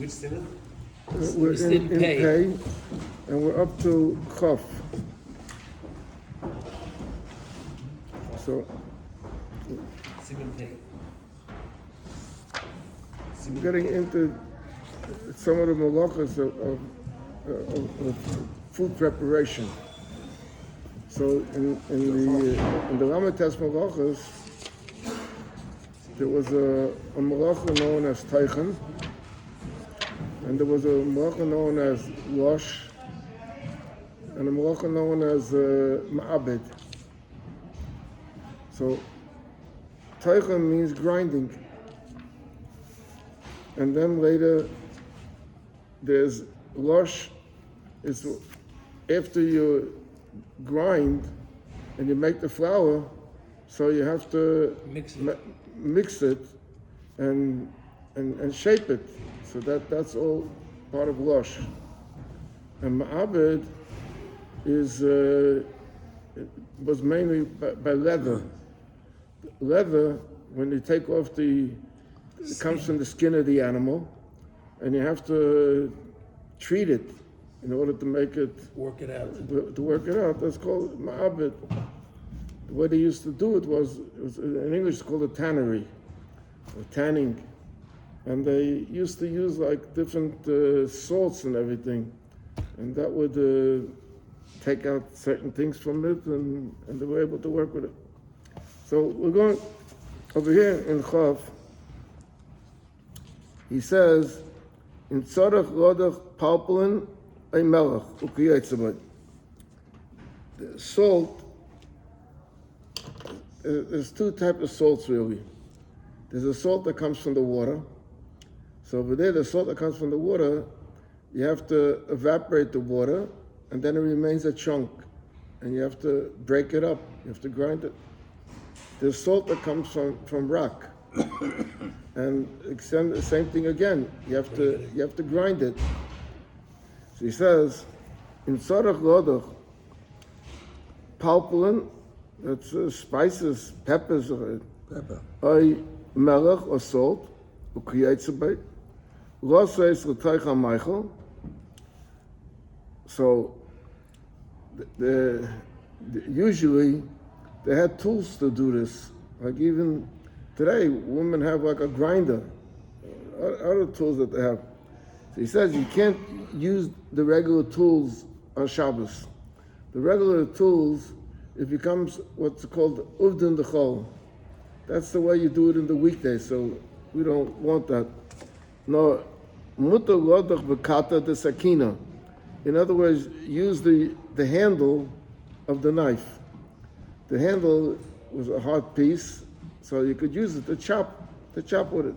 Which סימן? We're in Pei, and we're up to Chaf. So סימן פ'. we're getting into some of the malachas of food preparation. So in the Ramates malachas, there was a malacha known as Teichen, and there was a malacha known as Rosh, and a malacha known as Ma'abed. So Teichen means grinding. And then later there's Rosh, it's after you grind and you make the flour, so you have to mix it and shape it. So that's all part of Rosh. And Ma'abed was mainly by leather. Leather, when you take off it comes from the skin of the animal, and you have to treat it in order to make it Work it out. to work it out. That's called ma'abed. The way they used to do it was in English it's called a tannery, or tanning, and they used to use like different salts and everything, and that would take out certain things from it, and they were able to work with it. So we're going over here in Chav. He says, "In tzarech rodach palpulin a melech ukiyetzabat." The salt. There's two types of salts really. There's a salt that comes from the water. So over there, the salt that comes from the water, you have to evaporate the water, and then it remains a chunk, and you have to break it up. You have to grind it. There's salt that comes from rock, and extend the same thing again. You have to grind it. So he says, in tzarech rodach palpulin, that's spices, peppers, or melech or salt, ukiyetzabat. Rosh l'teicha Michael. So usually they had tools to do this. Like even today, women have like a grinder, other tools that they have. So he says you can't use the regular tools on Shabbos. The regular tools, it becomes what's called uvdin dechol. That's the way you do it in the weekdays, so we don't want that. No, mutar rodach v'kata de sakina. In other words, use the handle of the knife. The handle was a hard piece, so you could use it to chop with it.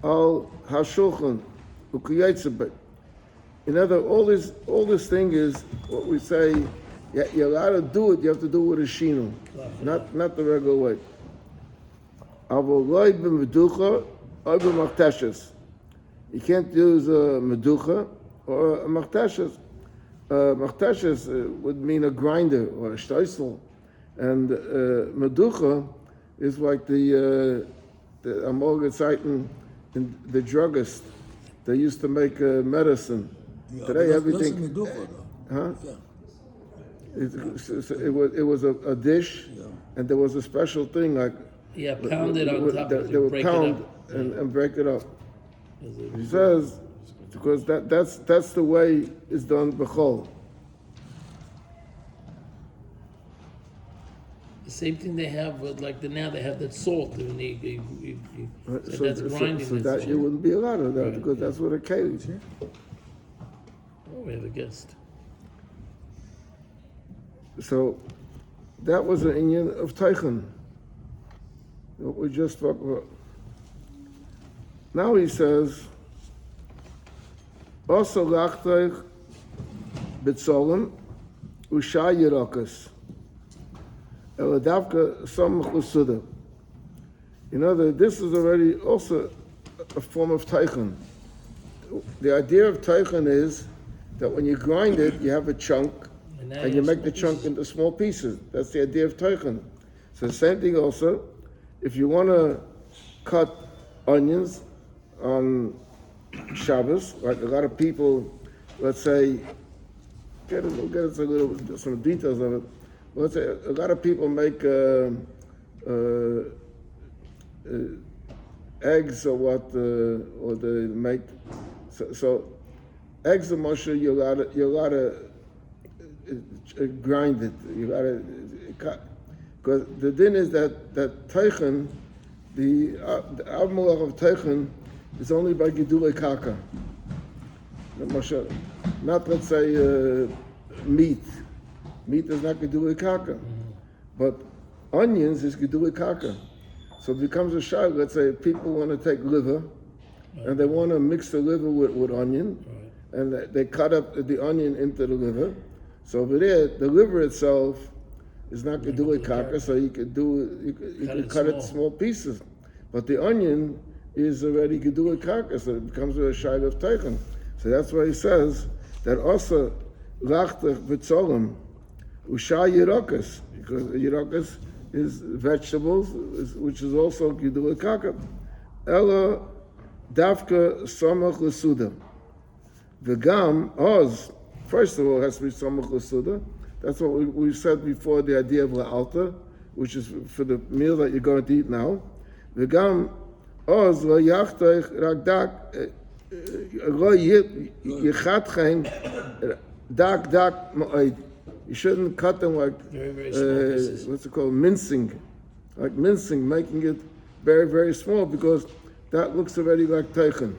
Al hashulchan ukiyetzabat. In other, all this thing is what we say. You're allowed to do it. You have to do it with a shinu, not the regular way. Avoloi b'meducha or b'machteshes. You can't use a meducha or a machteshes. Machteshes would mean a grinder or a shtoisel, and meducha is like the Amorgezeiten in the druggist. They used to make medicine. Today everything. Huh? It was a dish, and there was a special thing like Pound it on top. They would pound and break it up. He says because that's the way it's done b'chol. The same thing they have with now they have that salt and that's grinding. So that you wouldn't be allowed of that, right, because that's what a keli is. Oh, we have a guest. So that was an inyan of Teichen, what we just talked about. Now he says, also lachteich b'tzolim usha yirakas eladavka some chusuda. You know that this is already also a form of Teichen. The idea of Teichen is that when you grind it, you have a chunk, and you make the chunk into small pieces. That's the idea of Teichen. So the same thing also, if you want to cut onions on Shabbos. Like a lot of people, let's say, we'll get into a little some details of it. Let's say a lot of people make eggs or what, or they make. So eggs of Moshe, you gotta grind it. You gotta cut, because the din is that teichen, the avmalach of teichen, is only by gedulei kaka. Moshe, not let's say meat. Meat is not gedulei kaka, but onions is gedulei kaka. So it becomes a shayla. Let's say people want to take liver, and they want to mix the liver with onion, and they cut up the onion into the liver. So over there, the liver itself is not gedulei kaka, so you could cut it small pieces. But the onion is already gedulei kaka, so it becomes a shayla of teichen. So that's why he says that also lachtach v'tzolim usha yirakas, because yirakas is vegetables, which is also gedulei kaka. Ella davka samach l'suda. V'gam oz. First of all, it has to be samach l'suda. That's what we said before. The idea of la'alta, which is for the meal that you're going to eat now. V'gam oz lo yachtach ragdak lo yichatchem dak ma'od. You shouldn't cut them like very, very small pieces. What's it called? Mincing, making it very, very small, because that looks already like teichen.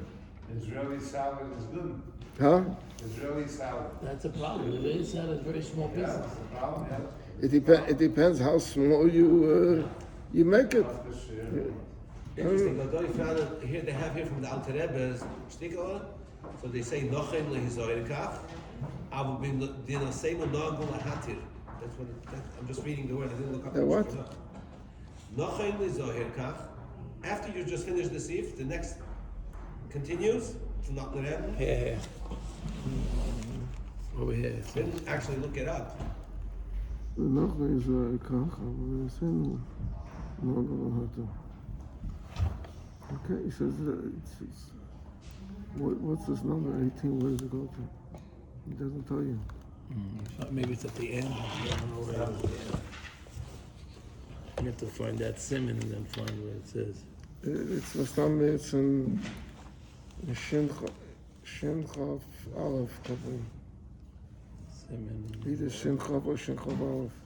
Israeli salad is good. Huh? Israeli salad. That's a problem. The Israeli salad is very small pieces. That's the problem, It depends how small you make it. Interesting. Although you found it here, they have here from the Alter Rebbe's Shtikla, so they say Nochem lehizoyrikach, Avu bin dina seimu nagul lahatir. That's what I'm just reading the word. I didn't look up. What? Nochem lehizoyrikach. After you just finish the sif, the next continues from the Alter Rebbe. Here. Over here. Didn't actually look it up. Okay, he says, what's this number, 18, where does it go to? He doesn't tell you. Maybe it's at the end. I don't know where it is. You have to find that סימן and then find where it says. It's in Shin Chav Aleph, probably. סימן. Either Shin Chav or Shin Chav Aleph.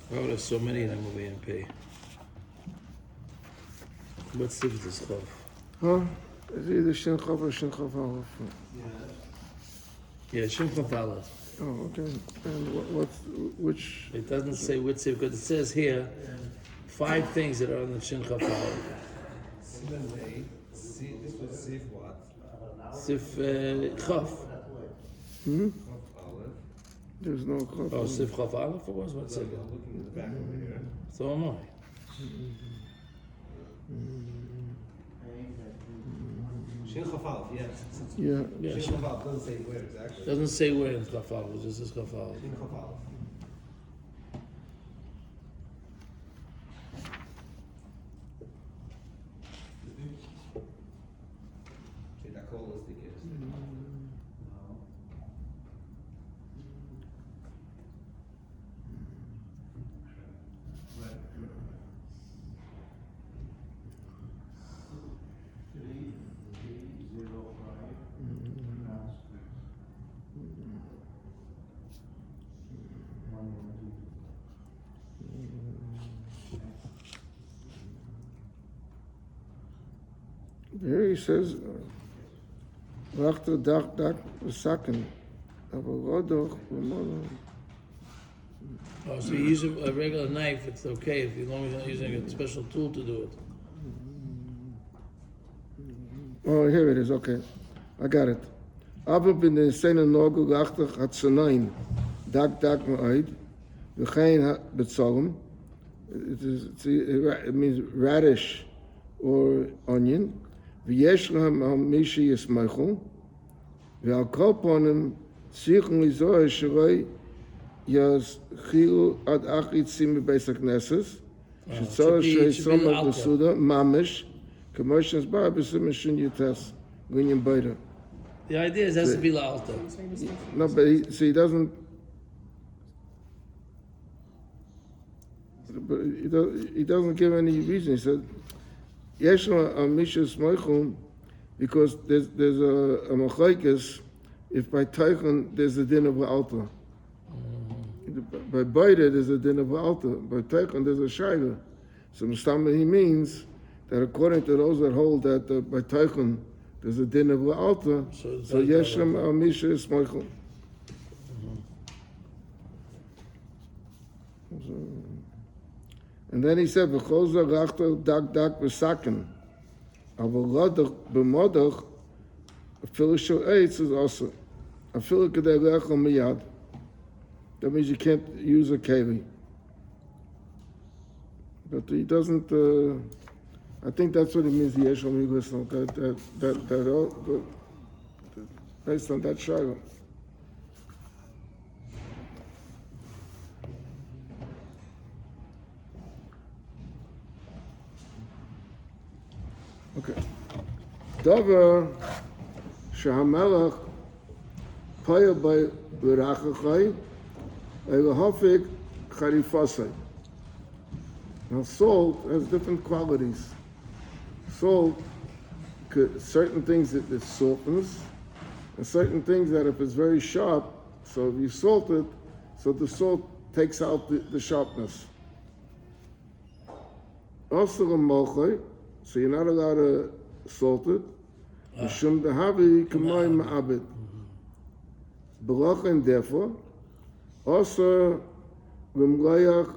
Oh, there's so many of them over here in Pei. What sif is this chav? Huh? It's either Shin Chav or Shin Chav Aleph. Yeah, Shin Chav Aleph. Oh, okay. And which? It doesn't say which sif, because it says here 5 things that are on the Shin Chav Aleph. This was sif what? Sif chav. There's no Chav. Oh, sif chav Aleph it was? What sif? Looking in the back over here. So am I. Shin Chafalf, yes. Yeah. Yeah, Shin Chafalf doesn't say where exactly. doesn't say where in chav Aleph, it just says chav Aleph. Shin Chafalf. See, that holistic is. Here he says, Wachter dak saken, aber rodoch v'mono. Oh, so you use a regular knife, it's okay if as long as you're not using a special tool to do it. Oh, here it is. Okay, I got it. Aber bin den Seinen Nogu Wachter hat Sonain, dak ma'id, v'chein betzolem. It means radish or onion. ויש להם מי שיסמכו, ועל כל פונים צריכים לזוהר שלא יזחילו עד אחרי צימי בית הכנסת, Shetzara it Shei should be Somak alta. Besuda Mamish Commercials Bar B'Simen Shin Yutes Gunyan Beiter. The idea is it has to be la alta. No, but he doesn't. But he doesn't give any reason. He said, "Yeshma Amishas Moichum," because there's a machaikis. If by Teichen there's a din of altar, by Beide there's a din of altar. By Teichen there's a shayla. So Mustama he means that according to those that hold that by Teichen there's a din of altar. So So Yeshma Amishas Moichum. And then he said, "V'choza rachta dak dak b'saken, aval b'modach, afilu shel eitz is also afilu kedei lechel miyad." That means you can't use a keli. But he doesn't. I think that's what it means. The yeshol miglisno that based on that shayla. Okay. Davar shehamelach paya by berachachai elahafik charifasai. Now salt has different qualities. Salt, certain things it softens, and certain things that if it's very sharp, so if you salt it, so the salt takes out the sharpness. Also the malchai, so you're not allowed to salt it. Mishum dehavi kamay ma'abed. B'lachen therefore, also v'mlayach